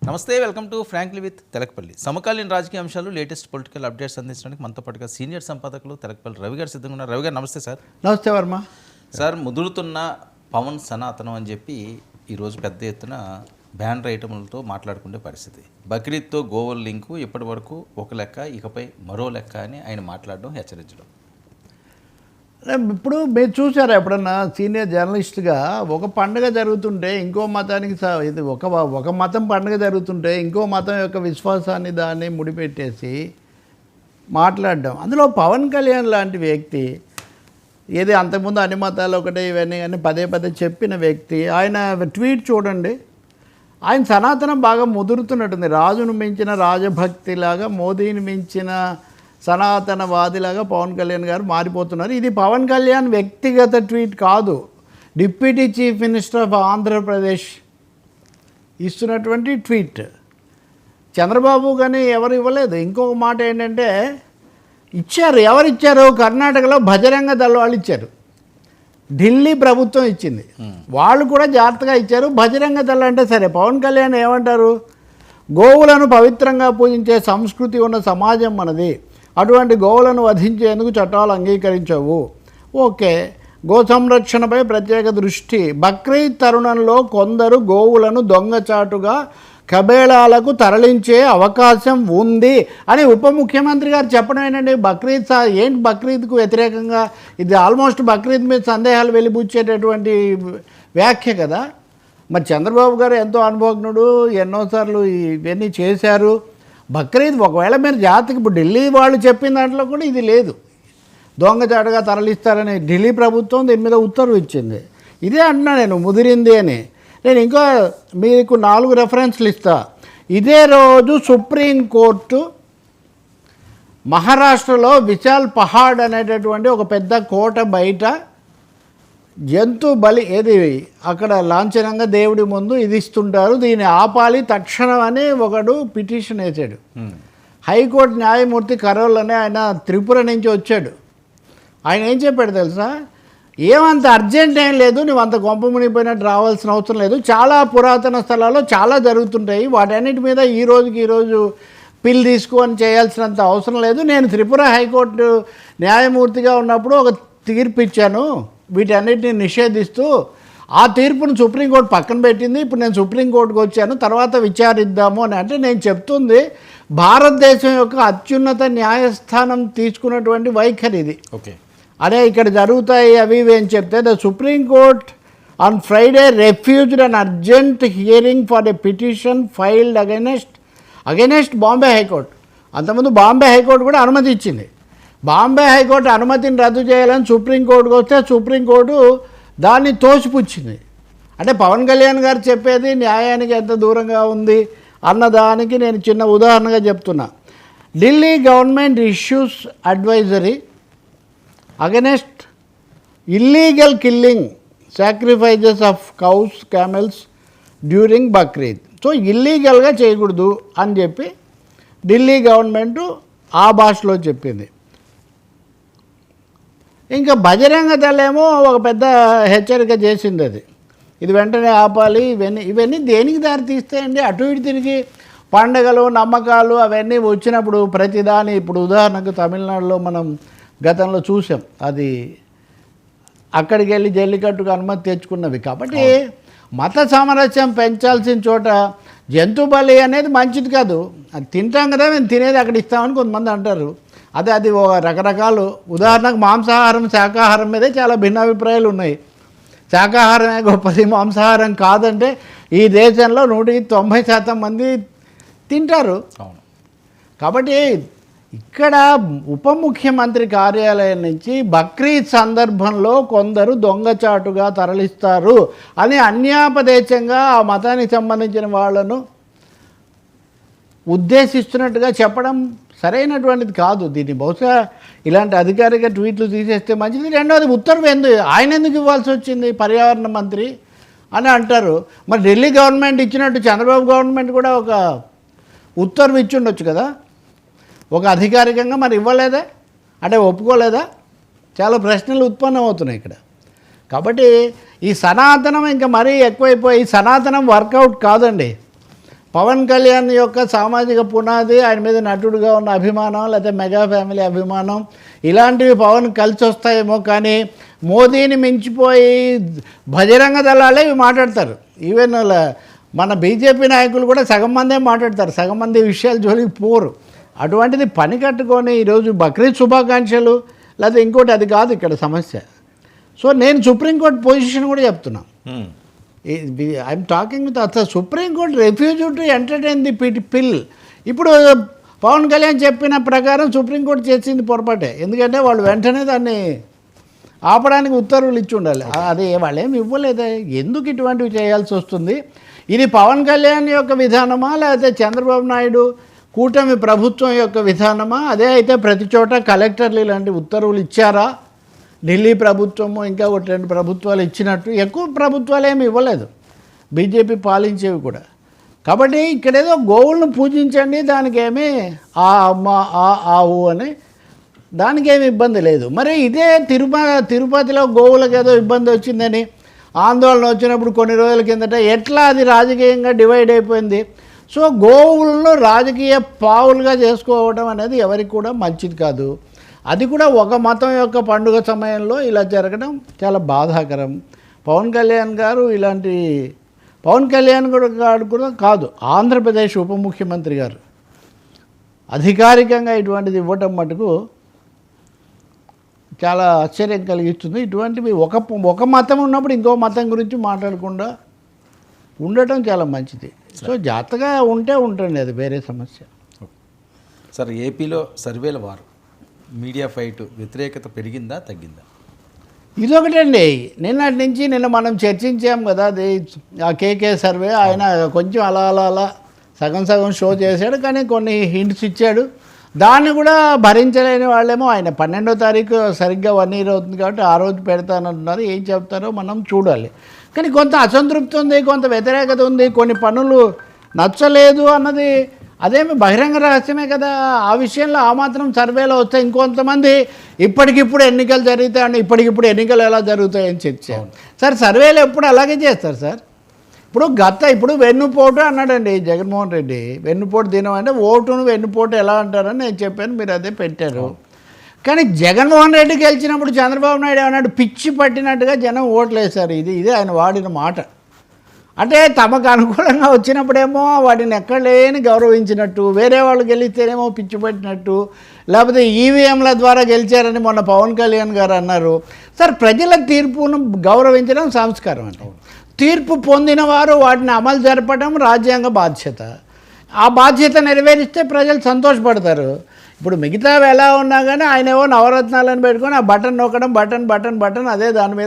నమస్తే, welcome to frankly with Telakapalli. సమకాలీన రాజకీయ అంశాలు, లేటెస్ట్ పొలిటికల్ అప్డేట్స్ అందించడానికి మనతో పాటుగా సీనియర్ సంపాదకులు తెలకపల్లి రవి గారు సిద్ధంగా ఉన్నారు. రవి గారు నమస్తే సార్. నమస్తే వర్మ సార్, ముదురుతున్న పవన్ సనాతనం అని చెప్పి ఈరోజు పెద్ద ఎత్తున బ్యానర్ ఐటములతో మాట్లాడుకునే పరిస్థితి. బక్రీద్తో గోవల్ లింకు ఇప్పటి వరకు ఒక లెక్క, ఇకపై మరో లెక్క అని ఆయన మాట్లాడడం, హెచ్చరించడం. ఇప్పుడు మీరు చూసారా ఎప్పుడన్నా సీనియర్ జర్నలిస్ట్గా ఒక పండుగ జరుగుతుంటే ఇంకో మతానికి ఇది ఒక మతం పండుగ జరుగుతుంటే ఇంకో మతం యొక్క విశ్వాసాన్ని దాన్ని ముడిపెట్టేసి మాట్లాడడం. అందులో పవన్ కళ్యాణ్ లాంటి వ్యక్తి, ఏది అంతకుముందు అన్ని మతాలు ఒకటే ఇవన్నీ కానీ పదే పదే చెప్పిన వ్యక్తి, ఆయన ట్వీట్ చూడండి. ఆయన సనాతనం బాగా ముదురుతున్నట్టుంది. రాజును మించిన రాజభక్తిలాగా, మోదీని మించిన సనాతనవాదిలాగా పవన్ కళ్యాణ్ గారు మారిపోతున్నారు. ఇది పవన్ కళ్యాణ్ వ్యక్తిగత ట్వీట్ కాదు, deputy chief minister of Andhra Pradesh ఇస్తున్నటువంటి ట్వీట్. చంద్రబాబు కానీ ఎవరు ఇవ్వలేదు. ఇంకొక మాట ఏంటంటే ఇచ్చారు. ఎవరు ఇచ్చారు? కర్ణాటకలో బజరంగ దళ వాళ్ళు ఇచ్చారు. ఢిల్లీ ప్రభుత్వం ఇచ్చింది. వాళ్ళు కూడా జాగ్రత్తగా ఇచ్చారు. బజరంగ దళ అంటే సరే, పవన్ కళ్యాణ్ ఏమంటారు? గోవులను పవిత్రంగా పూజించే సంస్కృతి ఉన్న సమాజం మనది, అటువంటి గోవులను వధించేందుకు చట్టాలు అంగీకరించవు. ఓకే, గో సంరక్షణపై ప్రత్యేక దృష్టి. బక్రీద్ తరుణంలో కొందరు గోవులను దొంగచాటుగా కబేళాలకు తరలించే అవకాశం ఉంది అని ఉప ముఖ్యమంత్రి గారు చెప్పడం ఏంటండి? బక్రీద్ ఏంటి బక్రీద్కు వ్యతిరేకంగా? ఇది ఆల్మోస్ట్ బక్రీద్ మీద సందేహాలు వెలిబుచ్చేటటువంటి వ్యాఖ్య కదా. మరి చంద్రబాబు గారు ఎంతో అనుభవజ్ఞుడు, ఎన్నోసార్లు ఇవన్నీ చేశారు. బక్రీద్ ఒకవేళ మీరు జాతికి, ఇప్పుడు ఢిల్లీ వాళ్ళు చెప్పిన దాంట్లో కూడా ఇది లేదు, దొంగచాటుగా తరలిస్తారని ఢిల్లీ ప్రభుత్వం దీని మీద ఉత్తర్వు ఇచ్చింది. ఇదే అంటున్నా నేను, ముదిరింది అని. నేను ఇంకా మీకు 4 రెఫరెన్స్లు ఇస్తా. ఇదే రోజు సుప్రీంకోర్టు మహారాష్ట్రలో విశాల్ పహాడ్ అనేటటువంటి ఒక పెద్ద కోట బయట జంతు బలి ఏది అక్కడ లాంఛనంగా దేవుడి ముందు ఇది ఇస్తుంటారు, దీన్ని ఆపాలి తక్షణం అని ఒకడు పిటిషన్ వేసాడు. హైకోర్టు న్యాయమూర్తి కరోల్ అని ఆయన త్రిపుర నుంచి వచ్చాడు. ఆయన ఏం చెప్పాడు తెలుసా? ఏమంత అర్జెంట్ ఏం లేదు, నువ్వు అంత గొంప మునిగిపోయినట్టు రావాల్సిన అవసరం లేదు, చాలా పురాతన స్థలాల్లో చాలా జరుగుతుంటాయి, వాటన్నిటి మీద ఈ రోజు పిల్ తీసుకొని చేయాల్సినంత అవసరం లేదు. నేను త్రిపుర హైకోర్టు న్యాయమూర్తిగా ఉన్నప్పుడు ఒక తీర్పు ఇచ్చాను వీటన్నిటిని నిషేధిస్తూ. ఆ తీర్పును సుప్రీంకోర్టు పక్కన పెట్టింది. ఇప్పుడు నేను సుప్రీంకోర్టుకు వచ్చాను, తర్వాత విచారిద్దాము అని. అంటే నేను చెప్తుంది భారతదేశం యొక్క అత్యున్నత న్యాయస్థానం తీసుకున్నటువంటి వైఖరి ఇది. ఓకే, అదే ఇక్కడ జరుగుతాయి అవి ఇవి అని చెప్తే, the Supreme Court on Friday refused an urgent hearing for a petition filed against Bombay high court. అంతకుముందు బాంబే హైకోర్టు కూడా అనుమతి ఇచ్చింది. బాంబే హైకోర్టు అనుమతిని రద్దు చేయాలని సుప్రీంకోర్టుకు వస్తే సుప్రీంకోర్టు దాన్ని తోసిపుచ్చింది. అంటే పవన్ కళ్యాణ్ గారు చెప్పేది న్యాయానికి ఎంత దూరంగా ఉంది అన్నదానికి నేను చిన్న ఉదాహరణగా చెప్తున్నా. Delhi government issues advisory against illegal killing sacrifices of cows camels during Bakrid. So ఇల్లీగల్గా చేయకూడదు అని చెప్పి ఢిల్లీ గవర్నమెంటు ఆ భాషలో చెప్పింది. ఇంకా బజరంగ దళ ఏమో ఒక పెద్ద హెచ్చరిక చేసింది. ఇది వెంటనే ఆపాలి. ఇవన్నీ దేనికి దారి తీస్తాయండి? అటు ఇటు తిరిగి పండగలు, నమ్మకాలు అవన్నీ వచ్చినప్పుడు ప్రతిదాని, ఇప్పుడు ఉదాహరణకు తమిళనాడులో మనం గతంలో చూసాం, అది అక్కడికి వెళ్ళి జల్లికట్టుకు అనుమతి తెచ్చుకున్నవి. కాబట్టి మత సామరస్యం పెంచాల్సిన చోట జంతు బలి అనేది మంచిది కాదు. అది తింటాం కదా, మేము తినేది అక్కడ ఇస్తామని కొంతమంది అంటారు. అది రకరకాలు. ఉదాహరణకు మాంసాహారం, శాకాహారం మీదే చాలా భిన్నాభిప్రాయాలు ఉన్నాయి. శాకాహారమే గొప్పది, మాంసాహారం కాదంటే ఈ దేశంలో 190% మంది తింటారు. కాబట్టి ఇక్కడ ఉప ముఖ్యమంత్రి కార్యాలయం నుంచి బక్రీద్ సందర్భంలో కొందరు దొంగచాటుగా తరలిస్తారు అని అన్యాపదేశంగా ఆ మతానికి సంబంధించిన వాళ్ళను ఉద్దేశిస్తున్నట్టుగా చెప్పడం సరైనటువంటిది కాదు. దీన్ని బహుశా ఇలాంటి అధికారిక ట్వీట్లు తీసేస్తే మంచిది. రెండవది, ఉత్తర్వు ఆయన ఎందుకు ఇవ్వాల్సి వచ్చింది పర్యావరణ మంత్రి అని అంటారు. మరి ఢిల్లీ గవర్నమెంట్ ఇచ్చినట్టు చంద్రబాబు గవర్నమెంట్ కూడా ఒక ఉత్తర్వు ఇచ్చి ఉండొచ్చు కదా, ఒక అధికారికంగా. మరి ఇవ్వలేదా? అంటే ఒప్పుకోలేదా? చాలా ప్రశ్నలు ఉత్పన్నం అవుతున్నాయి ఇక్కడ. కాబట్టి ఈ సనాతనం ఇంకా మరీ ఎక్కువైపోయి, సనాతనం వర్కౌట్ కాదండి. పవన్ కళ్యాణ్ యొక్క సామాజిక పునాది, ఆయన మీద నటుడుగా ఉన్న అభిమానం, లేకపోతే మెగా ఫ్యామిలీ అభిమానం, ఇలాంటివి పవన్ కలిసి వస్తాయేమో. కానీ మోదీని మించిపోయి బజరంగ దళాలే ఇవి మాట్లాడతారు. ఈవెన్ మన బీజేపీ నాయకులు కూడా సగం మందే మాట్లాడతారు, సగం మంది విషయాలు జోలికి పోరు. అటువంటిది పని కట్టుకొని ఈరోజు బక్రీద్ శుభాకాంక్షలు లేకపోతే ఇంకోటి, అది కాదు ఇక్కడ సమస్య. సో నేను సుప్రీంకోర్టు పొజిషన్ కూడా చెప్తున్నాను. ఐఎమ్ టాకింగ్ విత్ అసలు supreme court refuse to entertain the పిల్. ఇప్పుడు పవన్ కళ్యాణ్ చెప్పిన ప్రకారం సుప్రీంకోర్టు చేసింది పొరపాటే. ఎందుకంటే వాళ్ళు వెంటనే దాన్ని ఆపడానికి ఉత్తర్వులు ఇచ్చి ఉండాలి. అది వాళ్ళేమి ఇవ్వలేదే. ఎందుకు ఇటువంటివి చేయాల్సి వస్తుంది? ఇది పవన్ కళ్యాణ్ యొక్క విధానమా లేకపోతే చంద్రబాబు నాయుడు కూటమి ప్రభుత్వం యొక్క విధానమా? అదే అయితే ప్రతి చోట కలెక్టర్లు ఇలాంటి ఉత్తర్వులు ఇచ్చారా? ఢిల్లీ ప్రభుత్వము ఇంకా ఒకటి 2 ప్రభుత్వాలు ఇచ్చినట్టు, ఎక్కువ ప్రభుత్వాలు ఏమి ఇవ్వలేదు బీజేపీ పాలించేవి కూడా. కాబట్టి ఇక్కడేదో గోవులను పూజించండి, దానికేమీ ఆ అమ్మ ఆ ఆవు అని దానికేమి ఇబ్బంది లేదు. మరి ఇదే తిరుపతిలో గోవులకు ఏదో ఇబ్బంది వచ్చిందని ఆందోళన వచ్చినప్పుడు కొన్ని రోజుల కిందట ఎట్లా అది రాజకీయంగా డివైడ్ అయిపోయింది. సో గోవులను రాజకీయ పావులుగా చేసుకోవడం అనేది ఎవరికి కూడా మంచిది కాదు. అది కూడా ఒక మతం యొక్క పండుగ సమయంలో ఇలా జరగడం చాలా బాధాకరం. పవన్ కళ్యాణ్ గారు ఇలాంటి పవన్ కళ్యాణ్ గారు కూడా కాదు, ఆంధ్రప్రదేశ్ ఉప ముఖ్యమంత్రి గారు అధికారికంగా ఇటువంటిది ఇవ్వటం మటుకు చాలా ఆశ్చర్యం కలిగిస్తుంది. ఇటువంటివి ఒక మతం ఉన్నప్పుడు ఇంకో మతం గురించి మాట్లాడకుండా ఉండటం చాలా మంచిది. సో జాగ్రత్తగా ఉంటుంది, అది వేరే సమస్య. సార్, ఏపీలో సర్వేల వారు మీడియా ఫైట్ వ్యతిరేకత పెరిగిందా తగ్గిందా? ఇదొకటండి. నిన్న మనం చర్చించాం కదా, అది ఆ కేకే సర్వే. ఆయన కొంచెం అలా సగం షో చేశాడు, కానీ కొన్ని హింట్స్ ఇచ్చాడు. దాన్ని కూడా భరించలేని వాళ్ళేమో ఆయన 12వ తారీఖు సరిగ్గా 1 year అవుతుంది కాబట్టి ఆ రోజు పెడతానంటున్నారు. ఏం చెప్తారో మనం చూడాలి. కానీ కొంత అసంతృప్తి ఉంది, కొంత వ్యతిరేకత ఉంది, కొన్ని పనులు నచ్చలేదు అన్నది అదేమి బహిరంగ రహస్యమే కదా. ఆ విషయంలో ఆ మాత్రం సర్వేలో వస్తే ఇంకొంతమంది ఇప్పటికిప్పుడు ఎన్నికలు జరుగుతాయని, ఇప్పటికిప్పుడు ఎన్నికలు ఎలా జరుగుతాయని చర్చ. సార్ సర్వేలు ఎప్పుడు అలాగే చేస్తారు సార్. ఇప్పుడు వెన్నుపోటు అన్నాడండి జగన్మోహన్ రెడ్డి. వెన్నుపోటు దినం అంటే ఓటును వెన్నుపోటు ఎలా అంటారని నేను చెప్పాను, మీరు అదే పెట్టారు. కానీ జగన్మోహన్ రెడ్డి గెలిచినప్పుడు చంద్రబాబు నాయుడు ఏమన్నాడు, పిచ్చి పట్టినట్టుగా జనం ఓట్లు వేశారు. ఇది ఆయన వాడిన మాట. అంటే తమకు అనుకూలంగా వచ్చినప్పుడేమో వాటిని ఎక్కడ లేని గౌరవించినట్టు, వేరే వాళ్ళు గెలిస్తేనేమో పిచ్చి పట్టినట్టు, లేకపోతే ఈవీఎంల ద్వారా గెలిచారని మొన్న పవన్ కళ్యాణ్ గారు అన్నారు. సార్ ప్రజల తీర్పును గౌరవించడం సంస్కారం అంటే, తీర్పు పొందిన వారు వాటిని అమలు జరపడం రాజ్యాంగ బాధ్యత. ఆ బాధ్యత నెరవేరిస్తే ప్రజలు సంతోషపడతారు. ఇప్పుడు మిగతావి ఎలా ఉన్నా కానీ ఆయన ఏవో నవరత్నాలను పెట్టుకొని ఆ బటన్ నొక్కడం, బటన్ అదే దాని మీద